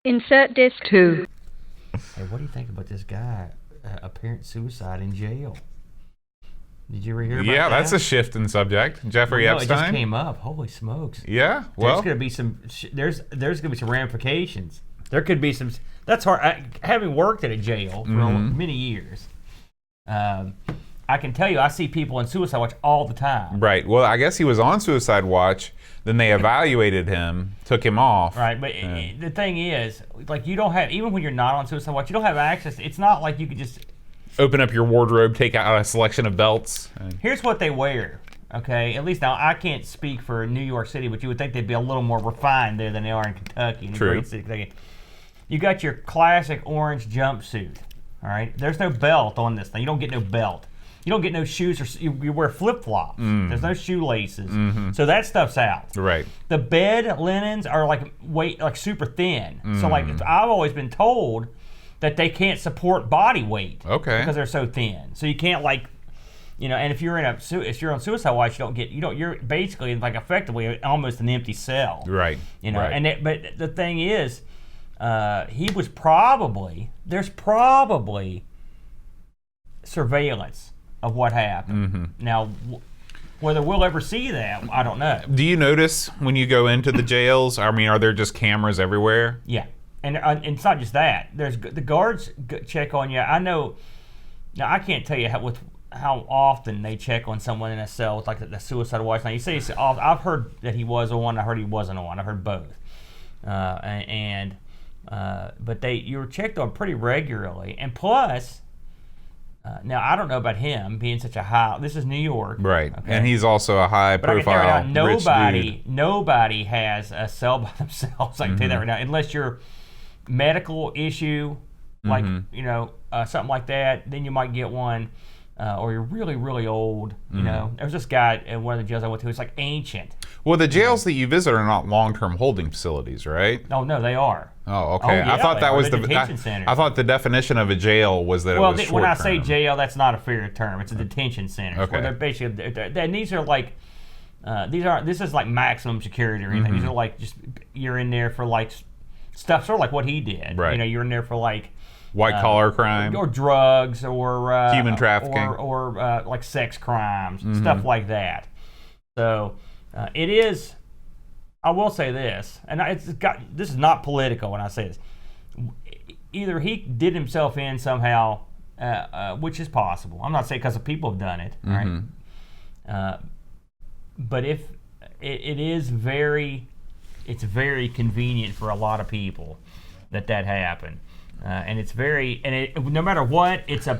Insert disc 2. Hey, what do you think about this guy, apparent suicide in jail? Did you ever hear about that? Yeah, that's a shift in subject. Jeffrey Well, no, Epstein. it just came up. Holy smokes! Yeah, well, There's gonna be some. There's gonna be some ramifications. There could be some. That's hard. Having worked at a jail for many years, I can tell you, I see people in suicide watch all the time. right. Well, I guess he was on suicide watch. Then they evaluated him, took him off. Right, but the thing is, like, you don't have, even when you're not on suicide watch, you don't have access. It's not like you could just. Open up your wardrobe, take out a selection of belts. Here's what they wear. Okay, at least now I can't speak for New York City, but you would think they'd be a little more refined there than they are in Kentucky. In the True. great city of Kentucky. You got your classic orange jumpsuit. All right, there's no belt on this thing. You don't get no belt. You don't get no shoes, or you wear flip flops. There's no shoelaces, so that stuff's out. Right. The bed linens are like super thin. So like I've always been told that they can't support body weight. Okay. Because they're so thin. So you can't and if you're on suicide watch, you're basically like effectively almost an empty cell. Right. Right. But the thing is, there's probably surveillance of what happened. Now, whether we'll ever see that, I don't know. Do you notice when you go into the jails? I mean, are there just cameras everywhere? Yeah, and it's not just that. The guards check on you. I know. Now I can't tell you how often they check on someone in a cell with like the suicide watch. Now you say I've heard that he was on. I heard he wasn't on. I heard both. But you're checked on pretty regularly, and plus. Now I don't know about him being such a high. This is New York, Right, okay? and he's also a high-profile rich dude. Nobody has a cell by themselves. I can tell you that right now, unless you're medical issue, like something like that. Then you might get one, or you're really, really old. There was this guy at one of the jails I went to. It's like ancient. Well, the jails that you visit are not long-term holding facilities, right? Oh no, they are. Oh, okay. Yeah, I thought that was the detention centers. I thought the definition of a jail was that it was short-term. When I say jail, that's not a fair term. It's a detention center. Okay. Where they're basically, and these are like, this is like maximum security or anything. These are like just you're in there for like stuff, sort of like what he did. Right. You're in there for like White-collar crime. or drugs or Human trafficking. or like sex crimes, stuff like that. So it is. I will say this, and this is not political when I say this. Either he did himself in somehow, which is possible. I'm not saying because the people have done it, right? But if it's very convenient for a lot of people that happened, and it's no matter what, it's going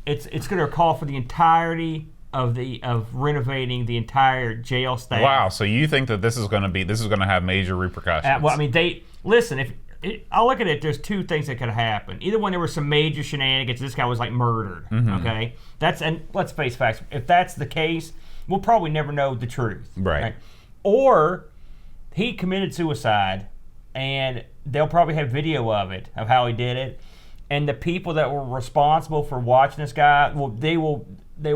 to call for the entirety of renovating the entire jail staff. Wow, so you think that this is going to have major repercussions? Well, I mean, listen. I look at it, there's two things that could happen. Either when there were some major shenanigans, this guy was like murdered. Okay, and let's face facts. If that's the case, we'll probably never know the truth. Right. Or he committed suicide, and they'll probably have video of it of how he did it, and the people that were responsible for watching this guy, they will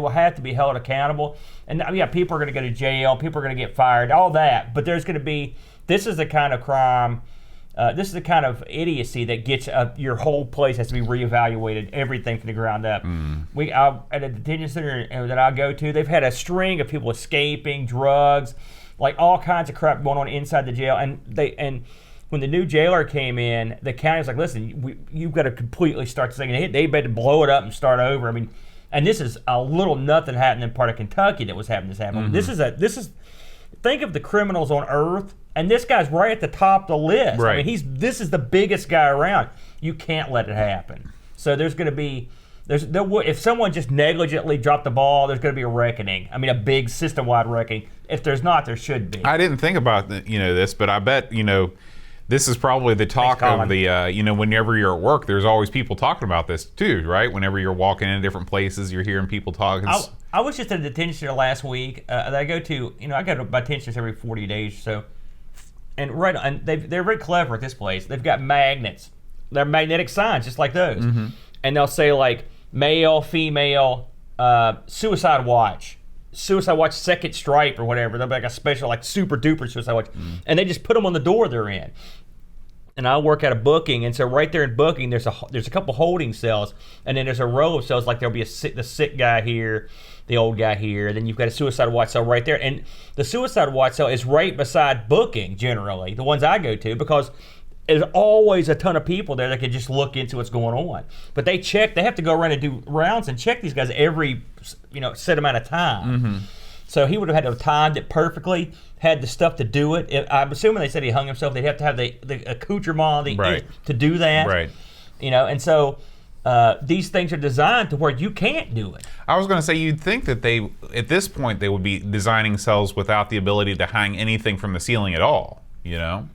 have to be held accountable. And yeah, people are going to go to jail. People are going to get fired. All that. But there's going to be. This is the kind of crime. This is the kind of idiocy that gets your whole place has to be reevaluated. Everything from the ground up. At a detention center that I go to, they've had a string of people escaping, drugs, like all kinds of crap going on inside the jail. And when the new jailer came in, the county was like, "Listen, you've got to completely start this thing." And they better blow it up and start over. I mean. And this is a little nothing happening in part of Kentucky that was having this happen. This is think of the criminals on earth, and this guy's right at the top of the list. Right. I mean, this is the biggest guy around. You can't let it happen. So there's going to be if someone just negligently dropped the ball, there's going to be a reckoning. I mean, a big system-wide reckoning. If there's not, there should be. I didn't think about this, but I bet this is probably the talk of the, whenever you're at work, there's always people talking about this too, right? Whenever you're walking in different places, you're hearing people talking. I was just at a detention center last week that I go to. I go to my detention center every 40 days or so. And they're very clever at this place. They've got magnets. They're magnetic signs just like those. And they'll say like male, female, suicide watch. Suicide Watch second stripe or whatever. They'll be like a special, like super duper Suicide Watch. And they just put them on the door they're in. and I work at a booking, and so right there in booking, there's a couple holding cells, and then there's a row of cells. Like there'll be the sick guy here, the old guy here. Then you've got a suicide watch cell right there, and the suicide watch cell is right beside booking. Generally, the ones I go to, because there's always a ton of people there that can just look into what's going on. But they have to go around and do rounds and check these guys every set amount of time. Mm-hmm. So he would have had to have timed it perfectly, had the stuff to do it. I'm assuming they said he hung himself. They'd have to have the accoutrement to do that. Right. And so these things are designed to where you can't do it. I was going to say, you'd think that at this point, they would be designing cells without the ability to hang anything from the ceiling at all.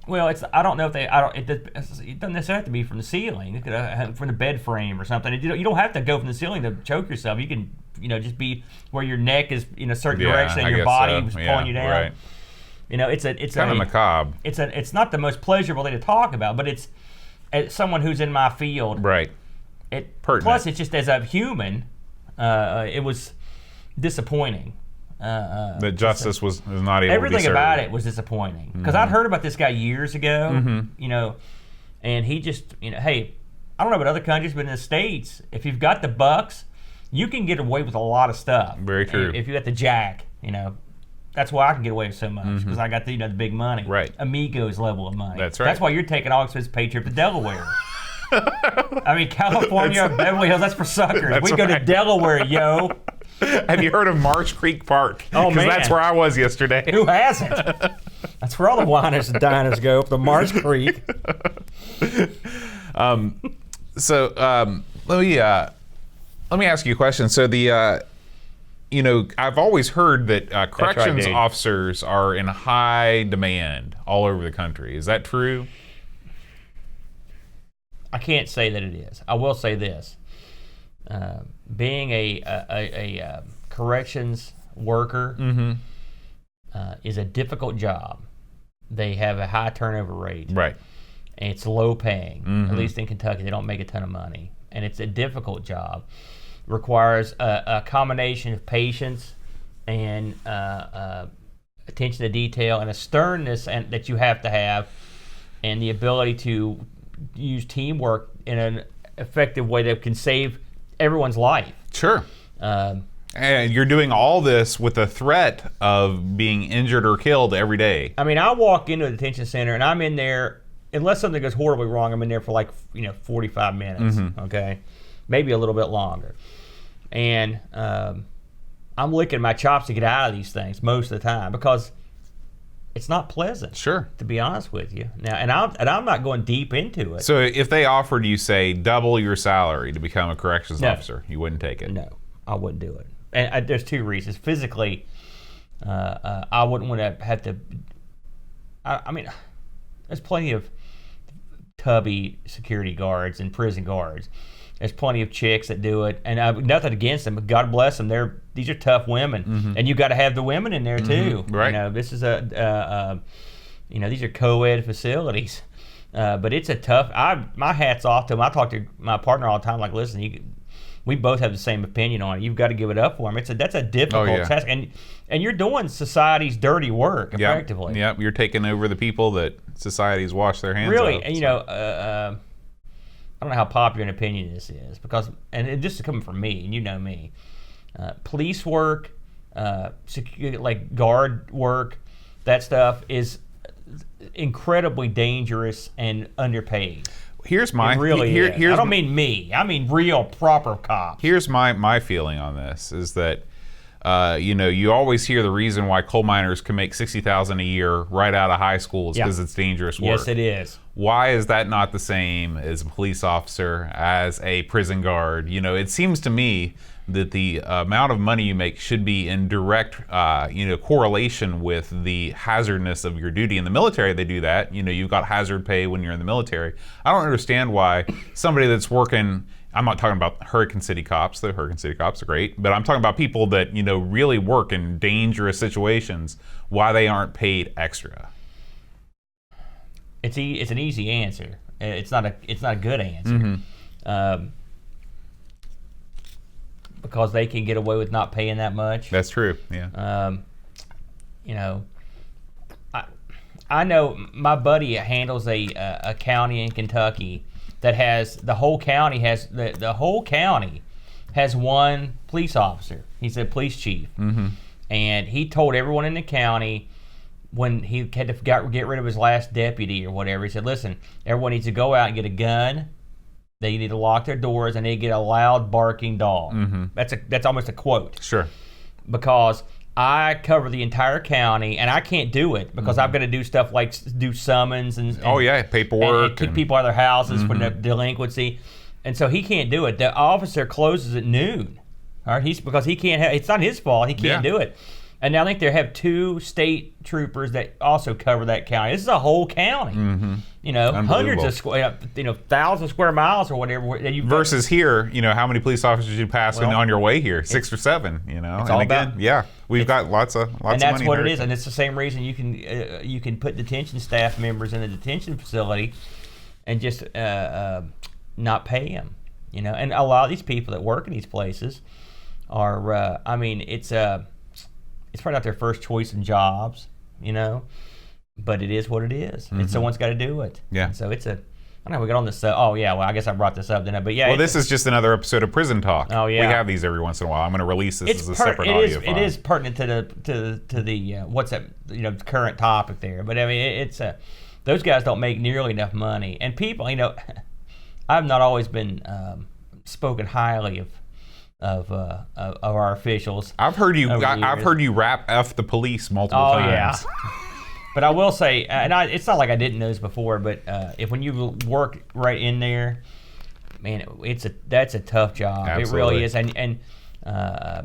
Well, I don't know if it doesn't necessarily have to be from the ceiling. It could from the bed frame or something. You don't have to go from the ceiling to choke yourself. You can, just be where your neck is in a certain direction and your body is pulling you down. Right. It's kind of macabre. It's not the most pleasurable thing to talk about, but it's as someone who's in my field. Right. Plus, it's just as a human, it was disappointing. That justice was not able to be served. Everything about it was disappointing. Because I'd heard about this guy years ago, and he just, hey, I don't know about other countries, but in the States, if you've got the bucks, you can get away with a lot of stuff. Very true. If you got the jack, that's why I can get away with so much, because I got the big money. Right. Amigos level of money. That's right. That's why you're taking all expenses paid trip to Delaware. I mean, California, Beverly Hills, that's for suckers. We go to Delaware, yo. Have you heard of Marsh Creek Park? Oh, man. Because that's where I was yesterday. Who hasn't? That's where all the winers and diners go, up the Marsh Creek. Let me ask you a question. So I've always heard that corrections officers are in high demand all over the country. Is that true? I can't say that it is. I will say this. Being a corrections worker is a difficult job. They have a high turnover rate. Right. And it's low paying. At least in Kentucky, they don't make a ton of money. And it's a difficult job. Requires a combination of patience and attention to detail and a sternness that you have to have, and the ability to use teamwork in an effective way that can save everyone's life. Sure. And you're doing all this with the threat of being injured or killed every day. I mean, I walk into a detention center and I'm in there, unless something goes horribly wrong, I'm in there for 45 minutes, okay? Maybe a little bit longer. And I'm licking my chops to get out of these things most of the time, because it's not pleasant. Sure. To be honest with you. Now, and I'm not going deep into it. So if they offered you, say, double your salary to become a corrections officer, you wouldn't take it? No, I wouldn't do it. And there's two reasons. Physically, I wouldn't want to have to. I mean, there's plenty of tubby security guards and prison guards. There's plenty of chicks that do it, and nothing against them, but God bless them. These are tough women, and you got to have the women in there too. Right. This is these are co-ed facilities, but it's a tough. My hat's off to them. I talk to my partner all the time. Like, listen, we both have the same opinion on it. You've got to give it up for them. That's a difficult task, and you're doing society's dirty work effectively. Yeah, you're taking over the people that society's washed their hands. Really, of, and I don't know how popular an opinion this is, because, and this is coming from me, and you know me, police work, like guard work, that stuff is incredibly dangerous and underpaid. Here's my it really is. I don't mean me. I mean real proper cops. Here's my feeling on this is that you always hear the reason why coal miners can make $60,000 a year right out of high school is because it's dangerous work. Yes, it is. Why is that not the same as a police officer, as a prison guard? It seems to me that the amount of money you make should be in direct, correlation with the hazardness of your duty. In the military, they do that. You've got hazard pay when you're in the military. I don't understand why somebody that's working. I'm not talking about Hurricane City cops. The Hurricane City cops are great, but I'm talking about people that really work in dangerous situations. Why they aren't paid extra? It's an easy answer. It's not a good answer. Because they can get away with not paying that much. That's true. Yeah. I know my buddy handles a county in Kentucky that has the whole county has one police officer. He's a police chief, and he told everyone in the county when he had to get rid of his last deputy or whatever. He said, "Listen, everyone needs to go out and get a gun. They need to lock their doors, and they get a loud barking dog." That's almost a quote. Sure. Because I cover the entire county, and I can't do it because I've got to do stuff like do summons and paperwork, and kick people out of their houses for delinquency, and so he can't do it. The officer closes at noon. All right, because he can't. It's not his fault. He can't do it. And now I think they have 2 state troopers that also cover that county. This is a whole county. Hundreds of thousands of square miles or whatever. Versus here, how many police officers you pass on your way here? 6 or 7. It's all about, we've got lots of money. And that's what it is. And it's the same reason you can put detention staff members in a detention facility and just not pay them. And a lot of these people that work in these places are. It's probably not their first choice in jobs, but it is what it is. And someone's got to do it. Yeah. And so it's I don't know, we got on this. I guess I brought this up, didn't I? But yeah. Well, this is just another episode of Prison Talk. Oh, yeah. We have these every once in a while. I'm going to release this as a separate audio file. It is pertinent to the what's that, current topic there. But I mean, it's those guys don't make nearly enough money. And people, I've not always been spoken highly of our officials. I've heard you rap F the police multiple times. Oh yeah. But I will say, it's not like I didn't know this before, but when you work right in there, man, that's a tough job. Absolutely. It really is, and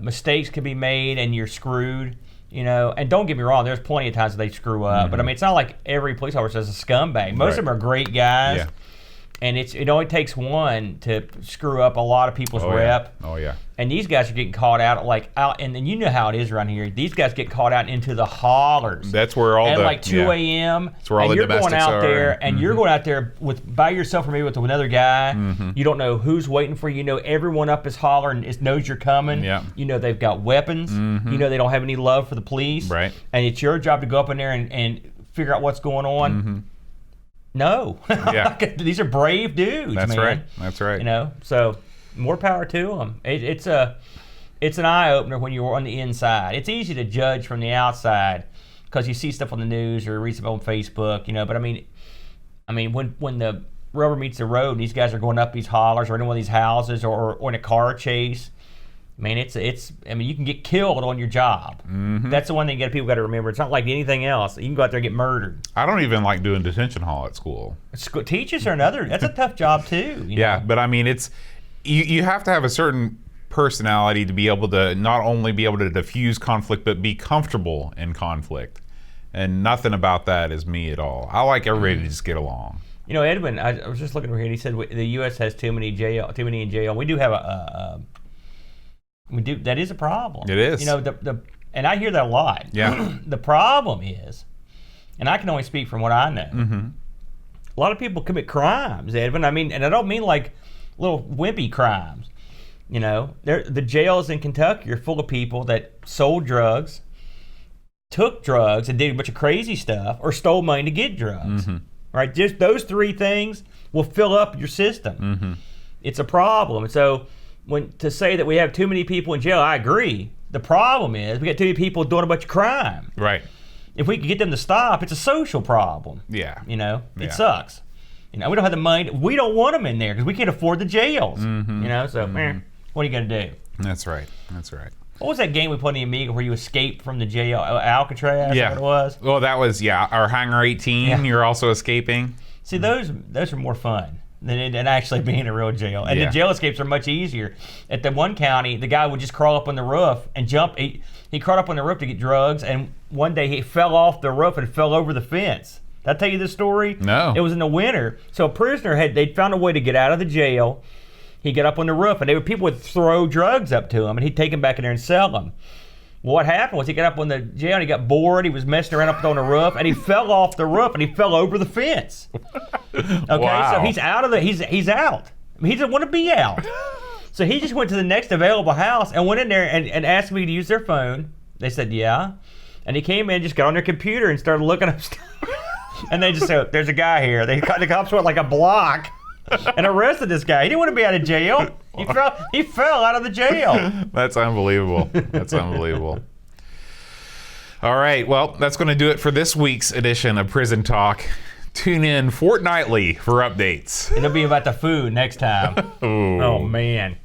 mistakes can be made, and you're screwed. And don't get me wrong, there's plenty of times that they screw up, but I mean, it's not like every police officer is a scumbag. Most of them are great guys. Yeah. And it only takes one to screw up a lot of people's rep. Oh yeah. And these guys are getting caught out and then you know how it is around here. These guys get caught out into the hollers. That's where all at like 2 a.m. That's where all the domestics going out are. there, and you're going out there by yourself or maybe with another guy. You don't know who's waiting for you. Everyone up is hollering, knows you're coming. Yeah. They've got weapons. They don't have any love for the police. Right. And it's your job to go up in there and figure out what's going on. No. Yeah. These are brave dudes, That's man. right. That's right. So more power to them. It's an eye-opener when you're on the inside. It's easy to judge from the outside because you see stuff on the news or read stuff on Facebook, but I mean when the rubber meets the road and these guys are going up these hollers or in one of these houses or in a car chase, man, you can get killed on your job. That's the one thing people got to remember. It's not like anything else. You can go out there and get murdered. I don't even like doing detention hall at school. Teachers are that's a tough job too. Yeah, but I mean, it's you have to have a certain personality to be able to not only be able to diffuse conflict, but be comfortable in conflict. And nothing about that is me at all. I like everybody to just get along. Edwin, I was just looking over here, and he said the U.S. has too many in jail. We do have we do. That is a problem. It is. And I hear that a lot. Yeah. The problem is, and I can only speak from what I know. A lot of people commit crimes, Edwin. I mean, and I don't mean like little wimpy crimes. The jails in Kentucky are full of people that sold drugs, took drugs, and did a bunch of crazy stuff, or stole money to get drugs. Right? Just those 3 things will fill up your system. It's a problem. So to say that we have too many people in jail, I agree. The problem is we got too many people doing a bunch of crime. Right. If we could get them to stop, it's a social problem. Yeah. It sucks. We don't have the money. We don't want them in there because we can't afford the jails. So what are you going to do? That's right. That's right. What was that game we played in the Amiga where you escaped from the jail? Alcatraz? Yeah. What it was? Well, that was, our Hangar 18. Yeah. You're also escaping. See, those are more fun than actually being in a real jail. And the jail escapes are much easier. At the one county, the guy would just crawl up on the roof and jump. He crawled up on the roof to get drugs, and one day he fell off the roof and fell over the fence. Did I tell you this story? No. It was in the winter. So a prisoner they'd found a way to get out of the jail. He'd get up on the roof, and people would throw drugs up to him, and he'd take them back in there and sell them. Well, what happened was he got up on the jail, and he got bored. He was messing around up on the roof, and he fell off the roof, and he fell over the fence. Okay, wow. So he's out of he's out. He doesn't want to be out. So he just went to the next available house and went in there and asked me to use their phone. They said, yeah. And he came in, just got on their computer and started looking up stuff. And they just said, "There's a guy here." The cops went like a block and arrested this guy. He didn't want to be out of jail. He fell out of the jail. That's unbelievable. That's unbelievable. All right, well, that's going to do it for this week's edition of Prison Talk. Tune in fortnightly for updates. It'll be about the food next time. Oh, man.